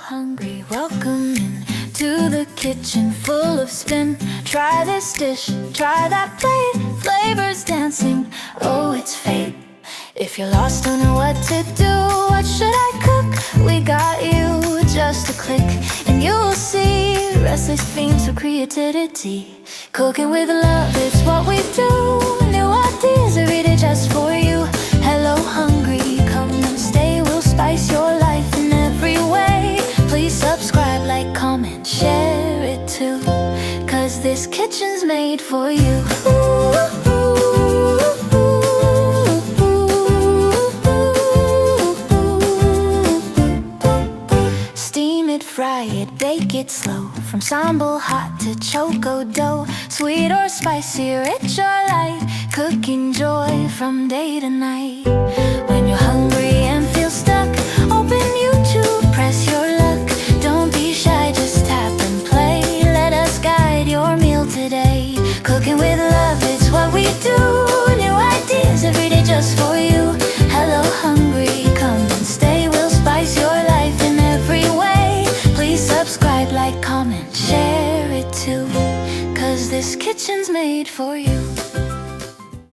hungry, welcome in to the kitchen full of spin. Try this dish, try that plate, flavors dancing, oh it's fate. If you're lost, don't know what to do, what should I cook? We got you, just a click, and you'll see restless fiends for creativity. Cooking with love, it's what we do. New ideas every day just for you. Hello hungry, come and stay, we'll spice your life in every way. Please subscribe, like, comment, share it too, 'cause this kitchen's made for you. Steam it, fry it, bake it slow. From sambal hot to choco dough, sweet or spicy, rich or light, cooking joy from day to night. When you're hungry and feel stuck, open YouTube, press your luck. Don't be shy, just tap and play. Let us guide your meal today. Cooking with love, it's what we do. New ideas every day just for you. Hello hungry, come and stay. We'll spice your life in every way. Please subscribe, like, comment, share it too, 'cause this kitchen's made for you.